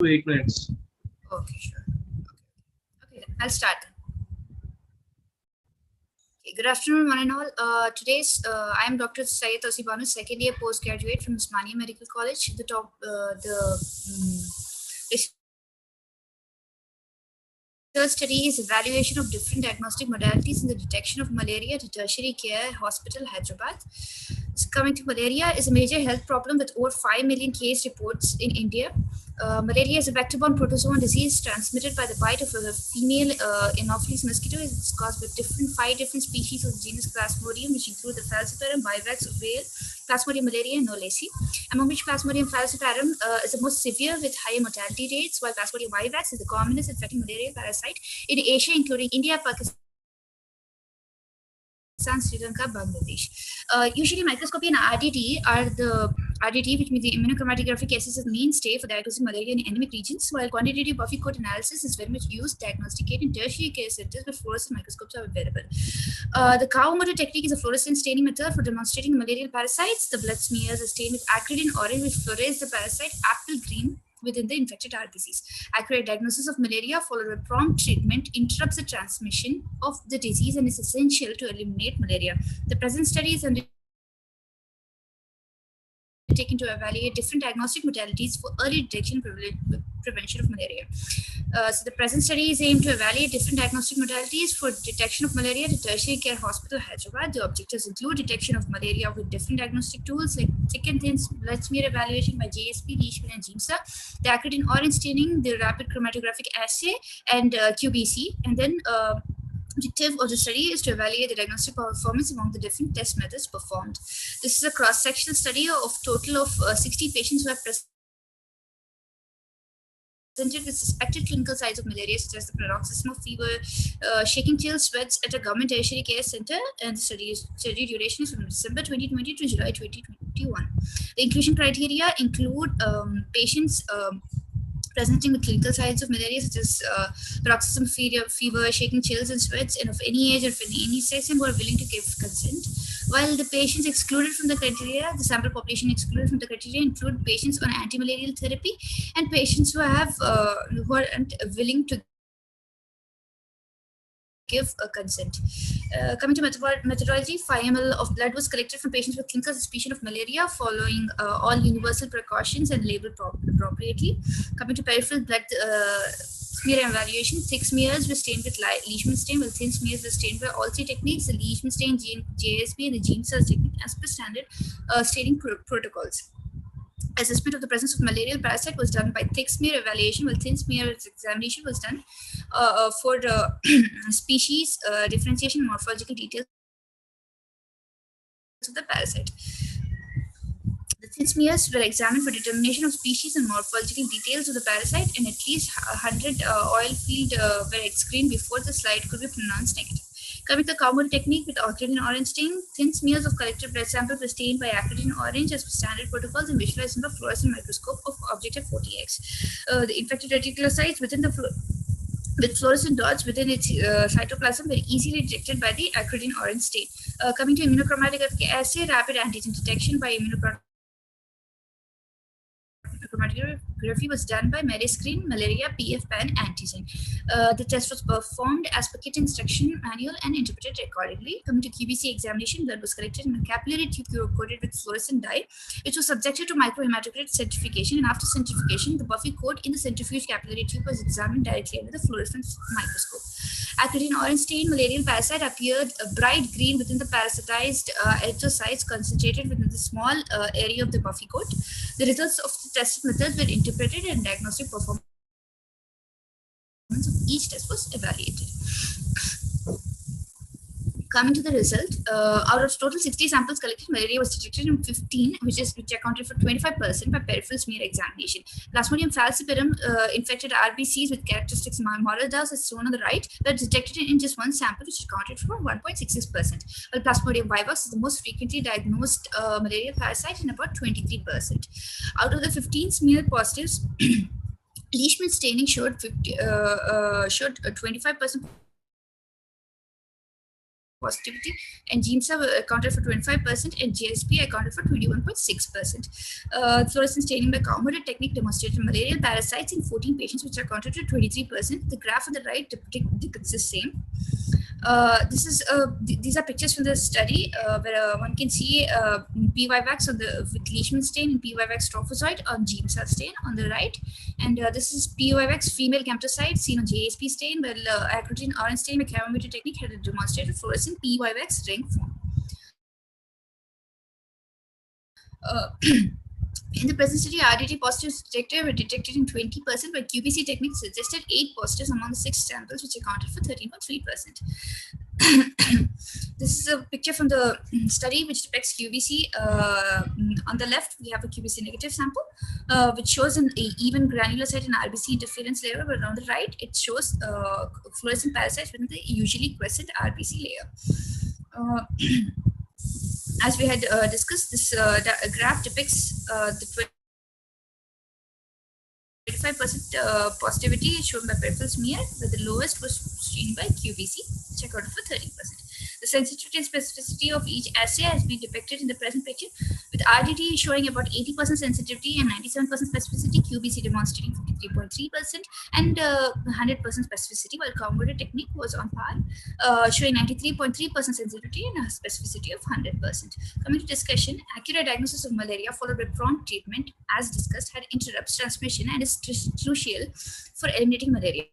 to 8 minutes. Okay, sure. Okay, I'll start. Okay, good afternoon, one and all. I am Dr. Syed Tosibanu, second year postgraduate from Usmania Medical College. The study is evaluation of different diagnostic modalities in the detection of malaria to tertiary care hospital, Hyderabad. So coming to malaria is a major health problem with over 5 million case reports in India. Malaria is a vector-borne protozoan disease transmitted by the bite of a female Anopheles mosquito. It's caused by five different species of the genus Plasmodium, which include the Falciparum, Vivax, ovale, Plasmodium malaria, and knowlesi, among which Plasmodium falciparum is the most severe with higher mortality rates, while Plasmodium vivax is the commonest infecting malarial parasite in Asia, including India, Pakistan, Sri Lanka, Bangladesh. Usually, microscopy and RDT are the RDT, which means the immunochromatographic assay, is the mainstay for diagnosing malaria in endemic regions, while quantitative buffy coat analysis is very much used to diagnosticate in tertiary care centers where fluorescent microscopes are available. The Kawamoto technique is a fluorescent staining method for demonstrating malarial parasites. The blood smears are stained with acridine orange, which fluoresces the parasite apple green within the infected RBCs. Accurate diagnosis of malaria followed by prompt treatment interrupts the transmission of the disease and is essential to eliminate malaria. The present study is undertaken to evaluate different diagnostic modalities for early detection and prevention of malaria. So the present study is aimed to evaluate different diagnostic modalities for detection of malaria to tertiary care hospital, Hyderabad. The objectives include detection of malaria with different diagnostic tools like thick and thin blood smear evaluation by JSP, Leishman, and GIMSA, the acridine orange staining, the rapid chromatographic assay, and QBC. And then objective of the study is to evaluate the diagnostic performance among the different test methods performed. This is a cross-sectional study of total of 60 patients who have presented with suspected clinical signs of malaria, such as the paroxysmal fever, shaking chills, sweats at a government tertiary care center, and the study duration is from December 2020 to July 2021. The inclusion criteria include patients presenting with clinical signs of malaria, such as paroxysmal fever, shaking chills, and sweats, and of any age or any sex, and who are willing to give consent. While the patients excluded from the criteria, the sample population excluded from the criteria include patients on antimalarial therapy and patients who aren't willing to give a consent. Coming to methodology, 5 ml of blood was collected from patients with clinical suspicion of malaria, following all universal precautions and labeled appropriately. Coming to peripheral blood smear evaluation, thick smears were stained with Leishman stain, while thin smears were stained by all three techniques: the Leishman stain, JSP, and the GIMSA technique, as per standard staining protocols. Assessment of the presence of malarial parasite was done by thick smear evaluation, while thin smear examination was done for the species differentiation and morphological details of the parasite. The thin smears were examined for determination of species and morphological details of the parasite, and at least 100 oil field were screened before the slide could be pronounced negative. Coming to the Kawamoto technique with acridine orange stain, thin smears of collected blood samples were stained by acridine orange as per standard protocols and visualized under fluorescent microscope of objective 40x. The infected reticulocytes with fluorescent dots within its cytoplasm were easily detected by the acridine orange stain. Coming to immunochromatographic assay, rapid antigen detection by immunochromatography was done by Meriscreen, malaria, PF-PAN antigen. The test was performed as per kit instruction manual and interpreted accordingly. Coming to QBC examination, blood was collected in a capillary tube coated with fluorescent dye, which was subjected to microhematocrit centrifugation, and after centrifugation, the buffy coat in the centrifuge capillary tube was examined directly under the fluorescent microscope. Acridine orange stain malarial parasite appeared bright green within the parasitized erythrocytes concentrated within the small area of the buffy coat. The results of the tested methods were interpreted and diagnostic performance of each test was evaluated. Coming to the result, out of total 60 samples collected, malaria was detected in 15, which accounted for 25% by peripheral smear examination. Plasmodium falciparum infected RBCs with characteristics Morelda's, as shown on the right, were detected in just one sample, which accounted for 1.66%. While Plasmodium vivax is the most frequently diagnosed malarial parasite in about 23%. Out of the 15 smear positives, Leishman staining showed 25% positivity, and GIMSA accounted for 25%, and GSP accounted for 21.6%. Fluorescent staining by Cowmorder technique demonstrated malarial parasites in 14 patients, which accounted for 23%. The graph on the right depicts the same. These are pictures from the study where one can see PY-Vax on the with Leishman stain and PY-Vax trophozoite on GIMSA stain on the right, and this is PY-Vax female camptocyte seen on JSP stain, while acrotin orange stain by Cowmorder technique had a demonstrated fluorescent PY-Vax ring form. In the present study, RDT positives detected were detected in 20%, while QBC technique suggested 8 positives among the 6 samples, which accounted for 13.3%. This is a picture from the study which depicts QBC. On the left, we have a QBC negative sample, which shows an even granulocyte and RBC interference layer, but on the right, it shows fluorescent parasites within the usually quiescent RBC layer. As we had discussed, this graph depicts the 25% positivity shown by peripheral smear, where the lowest was seen by QBC, which accounted for 13%. The sensitivity and specificity of each assay has been depicted in the present picture, with RDT showing about 80% sensitivity and 97% specificity, QBC demonstrating 53.3% and 100% specificity, while Cowmorder technique was on par, showing 93.3% sensitivity and a specificity of 100%. Coming to discussion, accurate diagnosis of malaria followed by prompt treatment, as discussed, had interrupts transmission and is crucial for eliminating malaria.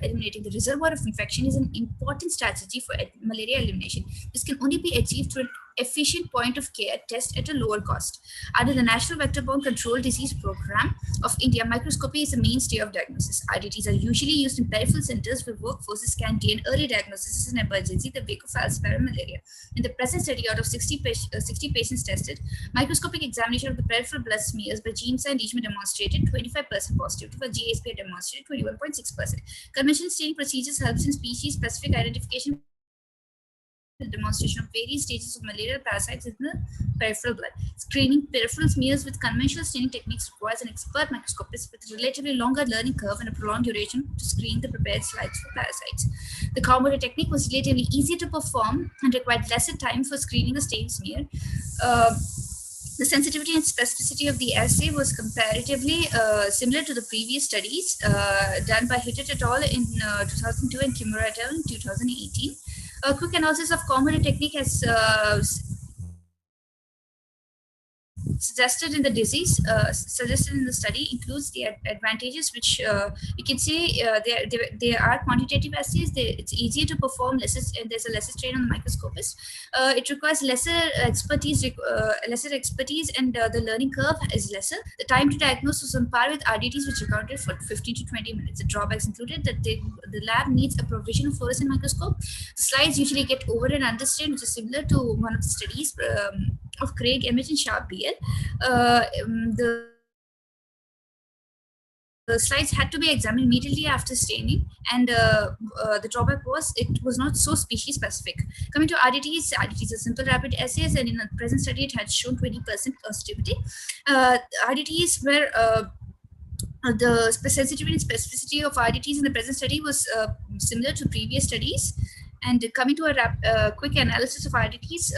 Eliminating the reservoir of infection is an important strategy for malaria elimination. This can only be achieved through an efficient point of care test at a lower cost. Under the National Vector-Borne Control Disease Program of India, microscopy is a mainstay of diagnosis. IDTs are usually used in peripheral centers where workforces can gain early diagnosis as an emergency, the wake of falciparum malaria. In the present study, out of 60 patients tested, microscopic examination of the peripheral blood smears by GIMSA and Leishman demonstrated 25% positivity, while GSP demonstrated 21.6%. Conventional staining procedures helps in species-specific identification, the demonstration of various stages of malarial parasites in the peripheral blood. Screening peripheral smears with conventional staining techniques requires an expert microscopist with a relatively longer learning curve and a prolonged duration to screen the prepared slides for parasites. The Cowmorder technique was relatively easier to perform and required lesser time for screening a stained smear. The sensitivity and specificity of the assay was comparatively similar to the previous studies done by Hittet et al. In 2002 and Kimura et al. In 2018. A quick analysis of Cowmorder technique has suggested in the study includes the advantages, which you can see they are quantitative assays. It's easier to perform, and there's a lesser strain on the microscopist. It requires lesser expertise, and the learning curve is lesser. The time to diagnose was on par with RDTs, which accounted for 15 to 20 minutes. The drawbacks included that the lab needs a provisional fluorescent microscope. The slides usually get over and understained, which is similar to one of the studies of Craig, Emmett, and Sharp BL. The slides had to be examined immediately after staining, and the drawback was it was not so species specific. Coming to RDTs are simple rapid assays, and in the present study it had shown 20% positivity. RDTs were the sensitivity and specificity of RDTs in the present study was similar to previous studies. And coming to a quick analysis of RDTs,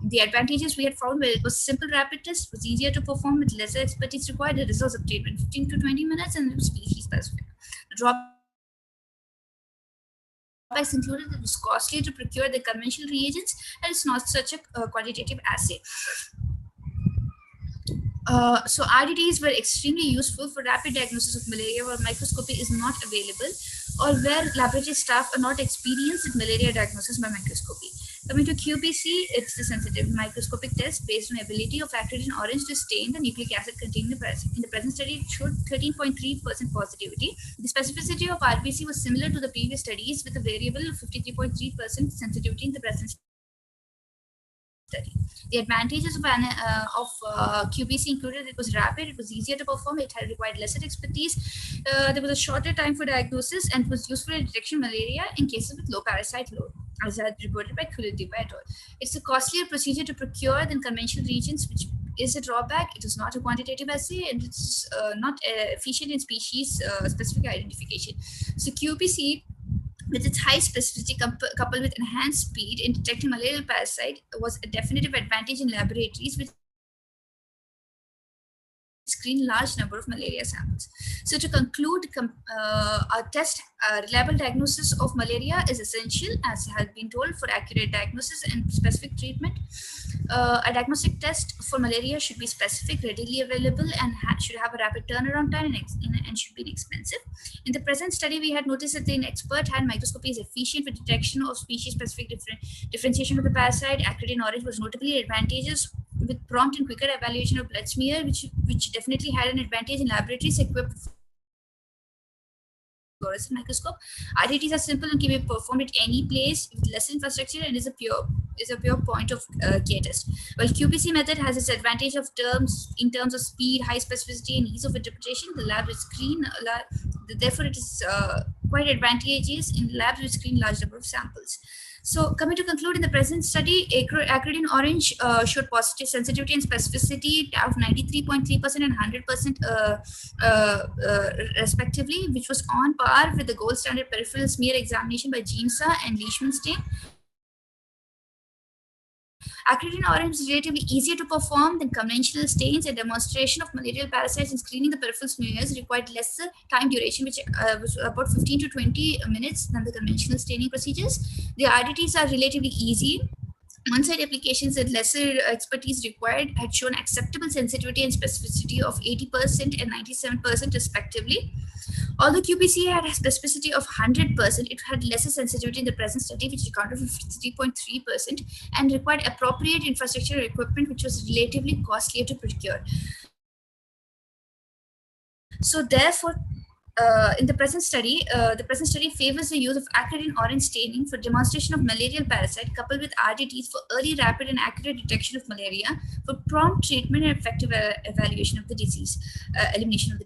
the advantages we had found were it was simple rapid test, was easier to perform with lesser expertise required. The results obtained in 15 to 20 minutes, and it was species specific. The drawbacks included that it was costly to procure the conventional reagents, and it's not such a quantitative assay. So RDTs were extremely useful for rapid diagnosis of malaria where microscopy is not available, or where laboratory staff are not experienced in malaria diagnosis by microscopy. Coming to QBC, it's the sensitive microscopic test based on ability of acrotin orange to stain the nucleic acid contained in the present. In the present study, it showed 13.3% positivity. The specificity of RBC was similar to the previous studies, with a variable of 53.3% sensitivity in the present study. The advantages of QBC included it was rapid, it was easier to perform, it had required lesser expertise, there was a shorter time for diagnosis, and was useful in detection of malaria in cases with low parasite load, as had reported by Kuldeep et al. It's a costlier procedure to procure than conventional reagents, which is a drawback. It is not a quantitative assay, and it's not efficient in species specific identification. So QBC with its high specificity coupled with enhanced speed in detecting malarial parasite was a definitive advantage in laboratories which screen large number of malaria samples. So to conclude, our test reliable diagnosis of malaria is essential, as has been told, for accurate diagnosis and specific treatment. A diagnostic test for malaria should be specific, readily available, and should have a rapid turnaround time and should be inexpensive. In the present study, we had noticed that the expert hand microscopy is efficient for detection of species-specific differentiation of the parasite. Accurate knowledge was notably advantageous with prompt and quicker evaluation of blood smear, which definitely had an advantage in laboratories equipped with fluorescent microscope. RTTs are simple and can be performed at any place with less infrastructure and is a pure point of care test. While QPC method has its advantage of in terms of speed, high specificity, and ease of interpretation, the lab is screen. Therefore, it is quite advantageous in labs which screen large number of samples. So, coming to conclude, in the present study, Acridine Orange showed positive sensitivity and specificity of 93.3% and 100% respectively, which was on par with the gold standard peripheral smear examination by GIMSA and Leishman stain. Acridine Orange is relatively easier to perform than conventional stains. A demonstration of malarial parasites and screening the peripheral smears required lesser time duration, which was about 15 to 20 minutes than the conventional staining procedures. The RDTs are relatively easy. On-site applications with lesser expertise required had shown acceptable sensitivity and specificity of 80% and 97% respectively. Although QPC had a specificity of 100%, it had lesser sensitivity in the present study, which accounted for 53.3% and required appropriate infrastructure or equipment, which was relatively costlier to procure. So therefore, in the present study favors the use of Acridine Orange staining for demonstration of malarial parasite coupled with RDTs for early, rapid, and accurate detection of malaria for prompt treatment and effective evaluation of the disease, elimination of the